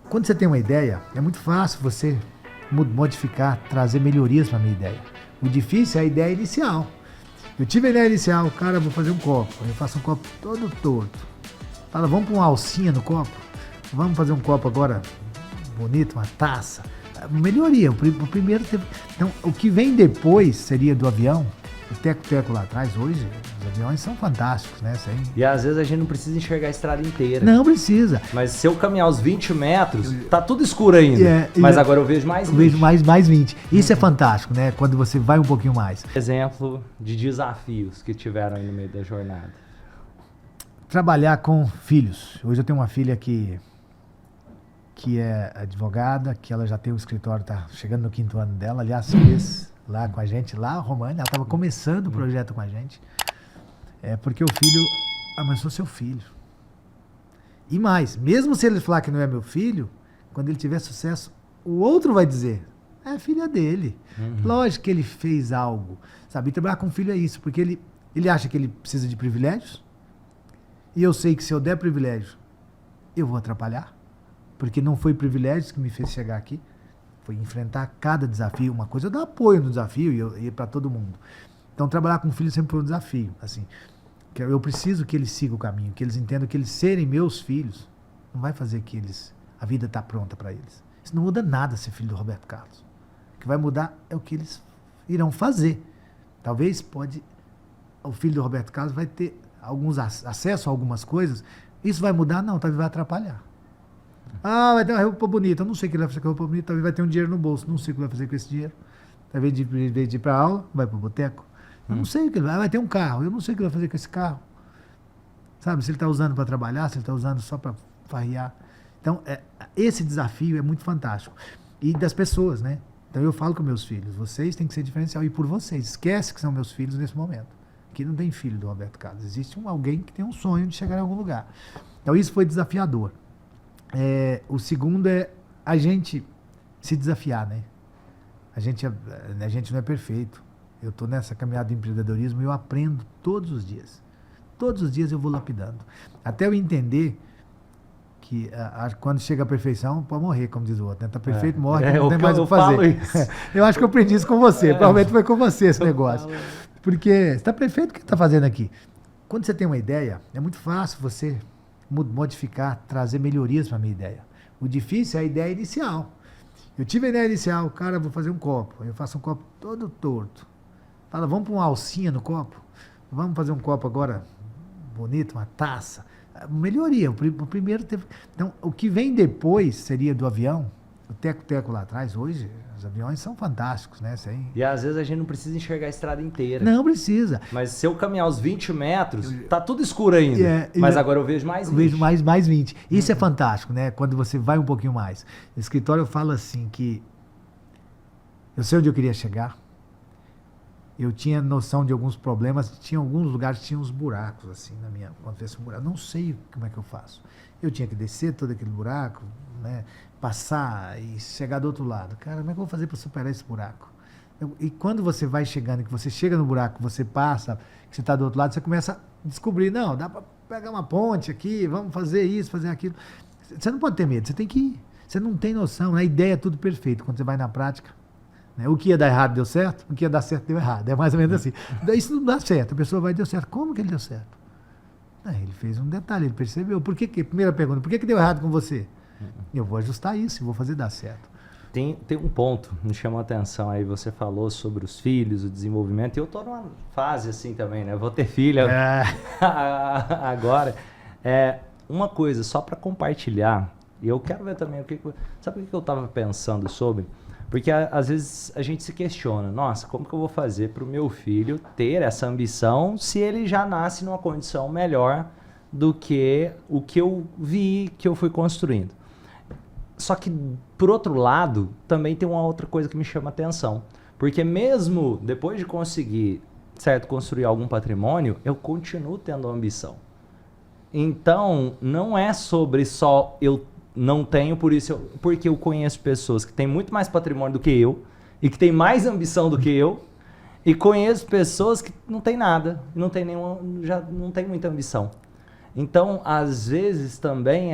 Quando você tem uma ideia, é muito fácil você modificar, trazer melhorias para a minha ideia. O difícil é a ideia inicial. Eu tive a ideia inicial, cara, vou fazer um copo. Eu faço um copo todo torto. Fala, vamos pôr uma alcinha no copo? Vamos fazer um copo agora bonito, uma taça. Melhoria, o primeiro... Então, o que vem depois seria do avião. O teco-teco lá atrás, hoje, os aviões são fantásticos, né? E às vezes a gente não precisa enxergar a estrada inteira. Não precisa. Mas se eu caminhar os 20 metros, tá tudo escuro ainda. Mas agora eu vejo mais 20. Eu vejo mais 20. Isso é fantástico, né? Quando você vai um pouquinho mais. Exemplo de desafios que tiveram aí no meio da jornada. Trabalhar com filhos. Hoje eu tenho uma filha que é advogada, que ela já tem o escritório, tá chegando no 5º ano dela. Aliás, fez lá com a gente, lá, a România, ela estava começando o projeto com a gente. Porque o filho, mas eu sou seu filho. E mais, mesmo se ele falar que não é meu filho, quando ele tiver sucesso, o outro vai dizer, é filha dele. Lógico que ele fez algo, sabe? E trabalhar com filho é isso, porque ele acha que ele precisa de privilégios, e eu sei que se eu der privilégio, eu vou atrapalhar, porque não foi privilégio que me fez chegar aqui. Foi enfrentar cada desafio. Uma coisa é dar apoio no desafio e para todo mundo. Então, trabalhar com filhos sempre foi um desafio. Assim, que eu preciso que eles sigam o caminho, que eles entendam que eles serem meus filhos não vai fazer que a vida está pronta para eles. Isso não muda nada ser filho do Roberto Carlos. O que vai mudar é o que eles irão fazer. Talvez o filho do Roberto Carlos vai ter acesso a algumas coisas. Isso vai mudar? Não, talvez vai atrapalhar. Vai ter uma roupa bonita. Eu não sei o que ele vai fazer com a roupa bonita. Talvez vai ter um dinheiro no bolso. Não sei o que ele vai fazer com esse dinheiro. Talvez de ir para aula, vai para o boteco. Eu não sei o que ele vai ter um carro. Eu não sei o que ele vai fazer com esse carro. Sabe? Se ele está usando para trabalhar, se ele está usando só para farrear. Então, esse desafio é muito fantástico. E das pessoas, né? Então, eu falo com meus filhos. Vocês têm que ser diferencial. E por vocês. Esquece que são meus filhos nesse momento. Aqui não tem filho do Roberto Carlos. Existe alguém que tem um sonho de chegar em algum lugar. Então, isso foi desafiador. O segundo é a gente se desafiar, né? A gente não é perfeito. Eu estou nessa caminhada de empreendedorismo e eu aprendo todos os dias. Todos os dias eu vou lapidando. Até eu entender que quando chega a perfeição, pode morrer, como diz o outro. Né? Tá perfeito, morre, não tem mais o que fazer. Eu acho que eu aprendi isso com você. Provavelmente foi com você esse negócio. Porque você está perfeito, o que você está fazendo aqui? Quando você tem uma ideia, é muito fácil você modificar, trazer melhorias para a minha ideia. O difícil é a ideia inicial. Eu tive a ideia inicial, cara, vou fazer um copo. Eu faço um copo todo torto. Fala, vamos pôr uma alcinha no copo? Vamos fazer um copo agora bonito, uma taça. Melhoria, o primeiro teve... Então, o que vem depois seria do avião. O teco-teco lá atrás, hoje, os aviões são fantásticos, né? E às vezes a gente não precisa enxergar a estrada inteira. Não precisa. Mas se eu caminhar os 20 metros, tá tudo escuro ainda. Mas agora eu vejo mais 20. Eu vejo mais 20. Isso é fantástico, né? Quando você vai um pouquinho mais. No escritório eu falo assim que eu sei onde eu queria chegar. Eu tinha noção de alguns problemas. Tinha alguns lugares que tinham uns buracos, assim, quando fez um buraco. Não sei como é que eu faço. Eu tinha que descer todo aquele buraco, né? Passar e chegar do outro lado. Cara, como é que eu vou fazer para superar esse buraco? E quando você vai chegando, que você chega no buraco, você passa, que você está do outro lado, você começa a descobrir, não, dá para pegar uma ponte aqui, vamos fazer isso, fazer aquilo. Você não pode ter medo, você tem que ir. Você não tem noção, a ideia é tudo perfeito. Quando você vai na prática, né? O que ia dar errado deu certo, o que ia dar certo deu errado. É mais ou menos assim. Isso não dá certo, a pessoa vai deu certo. Como que ele deu certo? Ele fez um detalhe, ele percebeu. Primeira pergunta, por que deu errado com você? Eu vou ajustar isso e vou fazer dar certo. Tem um ponto que me chamou a atenção aí, você falou sobre os filhos, o desenvolvimento, e eu tô numa fase assim também, né? Eu vou ter filha agora. Uma coisa, só para compartilhar, e eu quero ver também sabe o que eu tava pensando sobre? Porque às vezes a gente se questiona, nossa, como que eu vou fazer para o meu filho ter essa ambição se ele já nasce numa condição melhor do que o que eu vi, que eu fui construindo? Só que, por outro lado, também tem uma outra coisa que me chama a atenção. Porque mesmo depois de conseguir, certo, construir algum patrimônio, eu continuo tendo ambição. Então, não é sobre só eu não tenho, porque eu conheço pessoas que têm muito mais patrimônio do que eu e que têm mais ambição do que eu, e conheço pessoas que não têm nada, já não têm muita ambição. Então, às vezes também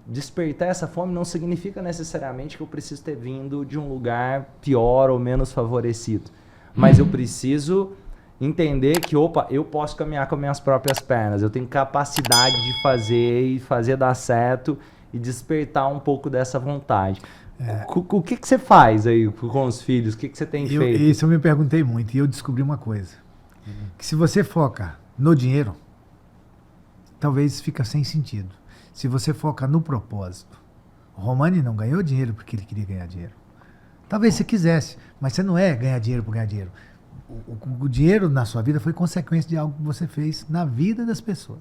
despertar essa fome não significa necessariamente que eu preciso ter vindo de um lugar pior ou menos favorecido. Mas eu preciso entender que, opa, eu posso caminhar com as minhas próprias pernas. Eu tenho capacidade de fazer e fazer dar certo e despertar um pouco dessa vontade. O que você faz aí com os filhos? O que você tem feito? Isso eu me perguntei muito e eu descobri uma coisa. Que se você foca no dinheiro, talvez fica sem sentido. Se você foca no propósito. O Romani não ganhou dinheiro porque ele queria ganhar dinheiro. Talvez você quisesse, mas você não é ganhar dinheiro por ganhar dinheiro. O dinheiro na sua vida foi consequência de algo que você fez na vida das pessoas.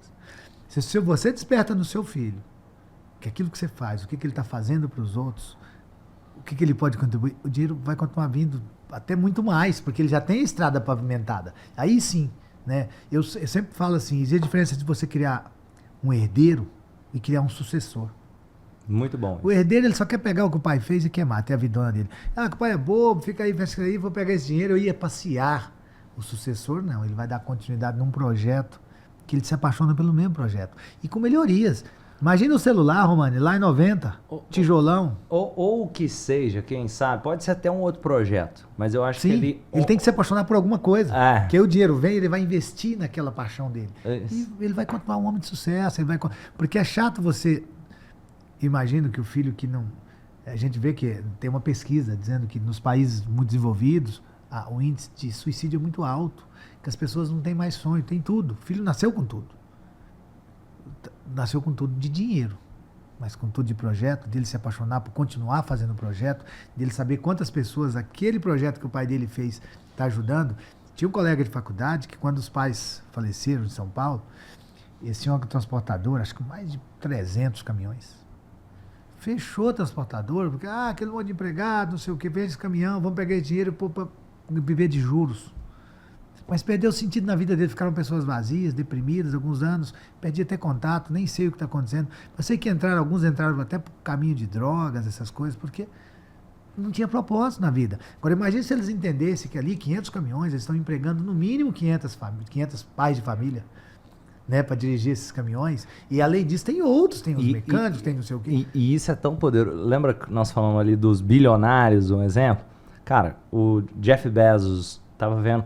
Se você desperta no seu filho que aquilo que você faz, o que ele está fazendo para os outros, o que ele pode contribuir, o dinheiro vai continuar vindo até muito mais, porque ele já tem a estrada pavimentada. Aí sim, né? Eu sempre falo assim, existe a diferença de você criar um herdeiro e criar um sucessor. Muito bom. O herdeiro, ele só quer pegar o que o pai fez e queimar, até a vidona dele. Que o pai é bobo, fica aí, vou pegar esse dinheiro, eu ia passear. O sucessor, não, ele vai dar continuidade num projeto que ele se apaixona pelo mesmo projeto. E com melhorias. Imagina o celular, Romani, lá em 90, tijolão. Ou o que seja, quem sabe, pode ser até um outro projeto, mas eu acho Sim, que ele tem que se apaixonar por alguma coisa. Porque o dinheiro vem, ele vai investir naquela paixão dele. E ele vai continuar um homem de sucesso. Porque é chato você... Imagino que o filho que não... A gente vê que tem uma pesquisa dizendo que nos países muito desenvolvidos, o índice de suicídio é muito alto, que as pessoas não têm mais sonho, tem tudo. O filho nasceu com tudo. Nasceu com tudo de dinheiro, mas com tudo de projeto, dele se apaixonar por continuar fazendo o projeto, dele saber quantas pessoas aquele projeto que o pai dele fez está ajudando. Tinha um colega de faculdade que quando os pais faleceram em São Paulo, eles tinham uma transportadora, acho que mais de 300 caminhões. Fechou a transportadora, porque aquele monte de empregado, não sei o que, vende esse caminhão, vamos pegar esse dinheiro para viver de juros. Mas perdeu o sentido na vida dele, ficaram pessoas vazias, deprimidas, alguns anos, perdi até contato, nem sei o que está acontecendo. Eu sei que alguns entraram até por caminho de drogas, essas coisas, porque não tinha propósito na vida. Agora imagine se eles entendessem que ali 500 caminhões, eles estão empregando no mínimo 500 pais de família, né, para dirigir esses caminhões, e além disso tem outros, tem os mecânicos, tem não sei o quê. E isso é tão poderoso. Lembra que nós falamos ali dos bilionários, um exemplo? Cara, o Jeff Bezos estava vendo,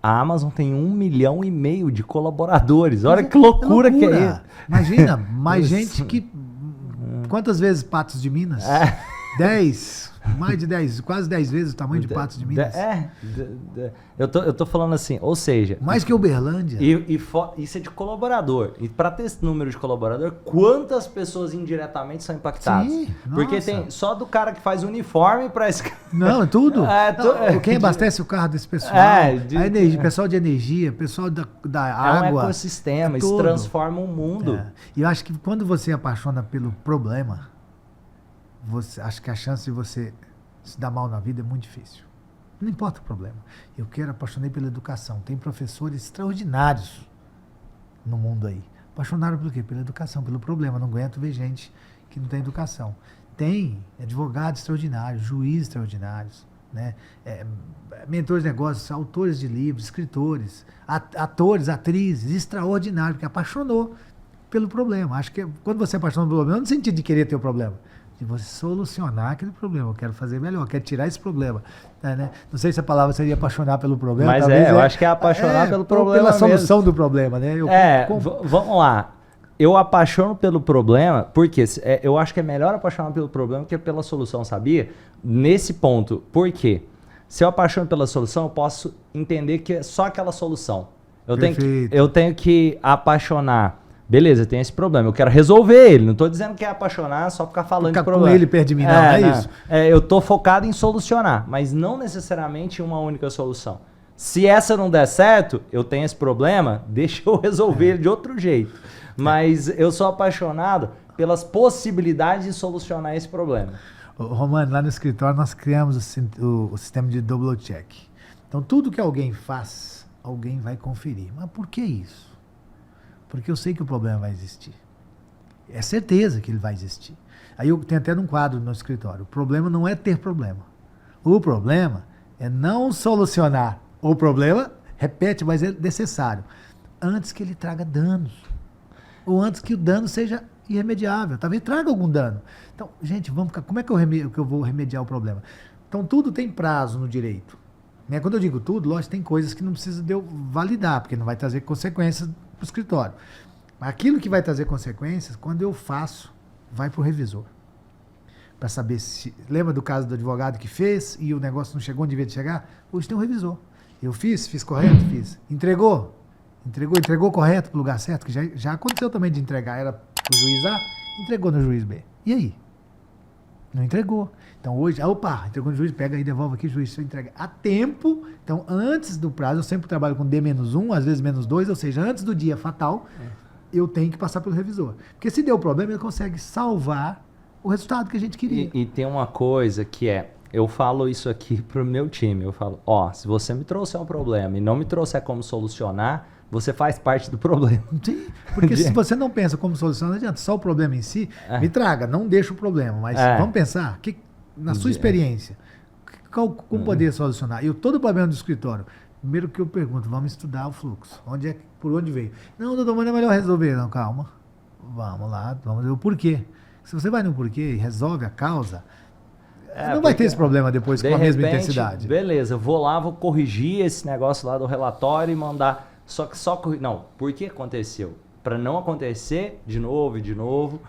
a Amazon tem 1,5 milhão de colaboradores. Olha que loucura que é isso. Imagina, mais gente que... Quantas vezes Patos de Minas? 10, mais de 10, quase 10 vezes o tamanho de Patos de Minas. Eu tô falando assim, ou seja... Mais que Uberlândia. Isso é de colaborador. E para ter esse número de colaborador, quantas pessoas indiretamente são impactadas? Sim, porque tem só do cara que faz uniforme para esse... Não, é tudo. Quem abastece o carro desse pessoal, pessoal de energia, pessoal da água. É um ecossistema, isso transforma o mundo. E eu acho que quando você apaixona pelo problema, acho que a chance de você se dar mal na vida é muito difícil. Não importa o problema. Eu apaixonei pela educação. Tem professores extraordinários no mundo aí. Apaixonaram pelo quê? Pela educação, pelo problema. Não aguento ver gente que não tem educação. Tem advogados extraordinários, juízes extraordinários, né? Mentores de negócios, autores de livros, escritores, atores, atrizes, extraordinários, porque apaixonou pelo problema. Acho que quando você apaixona pelo problema, não no sentido de querer ter o problema, de você solucionar aquele problema. Eu quero fazer melhor, eu quero tirar esse problema. Né? Não sei se a palavra seria apaixonar pelo problema. Mas eu acho que é apaixonar pelo problema pela solução mesmo. Do problema, né? Vamos lá. Eu apaixono pelo problema, porque eu acho que é melhor apaixonar pelo problema que pela solução, sabia? Nesse ponto. Por quê? Se eu apaixono pela solução, eu posso entender que é só aquela solução. Eu tenho que apaixonar. Beleza, tem esse problema, eu quero resolver ele. Não estou dizendo que é apaixonar só ficar falando de problema. Com ele perto de mim, não é isso. Eu estou focado em solucionar, mas não necessariamente uma única solução. Se essa não der certo, eu tenho esse problema, deixa eu resolver ele de outro jeito. Mas eu sou apaixonado pelas possibilidades de solucionar esse problema. Romani, lá no escritório nós criamos o sistema de double check. Então tudo que alguém faz, alguém vai conferir. Mas por que isso? Porque eu sei que o problema vai existir. É certeza que ele vai existir. Aí eu tenho até um quadro no escritório. O problema não é ter problema. O problema é não solucionar o problema, repete, mas é necessário, antes que ele traga danos. ou antes que o dano seja irremediável. Talvez traga algum dano. Então, gente, como é que eu vou remediar o problema? Então, tudo tem prazo no direito. Né? Quando eu digo tudo, lógico, tem coisas que não precisa de eu validar, porque não vai trazer consequências para o escritório. Mas aquilo que vai trazer consequências, quando eu faço, vai para o revisor. Para saber se... Lembra do caso do advogado que fez e o negócio não chegou onde devia chegar? Hoje tem um revisor. Eu fiz correto? Fiz. Entregou correto para o lugar certo? Que já aconteceu também de entregar. Era para o juiz A, entregou no juiz B. E aí? Não entregou. Então hoje, entregou no juiz, pega aí, devolve aqui, juiz, você entrega a tempo. Então antes do prazo, eu sempre trabalho com D-1, às vezes -2, ou seja, antes do dia fatal, eu tenho que passar pelo revisor. Porque se deu problema, ele consegue salvar o resultado que a gente queria. E tem uma coisa que eu falo isso aqui pro meu time, eu falo, se você me trouxer um problema e não me trouxer como solucionar, você faz parte do problema. Sim, porque se você não pensa como solucionar, não adianta, só o problema em si, me traga, não deixa o problema, mas vamos pensar, na sua experiência, como poderia solucionar? E todo o problema do escritório, primeiro que eu pergunto, vamos estudar o fluxo, por onde veio? Não, doutor, mas não é melhor resolver, não, calma, vamos lá, vamos ver o porquê. Se você vai no porquê e resolve a causa, não vai ter esse problema depois com a mesma intensidade. Beleza, eu vou lá, vou corrigir esse negócio lá do relatório e mandar. Não, por que aconteceu? Para não acontecer de novo e de novo.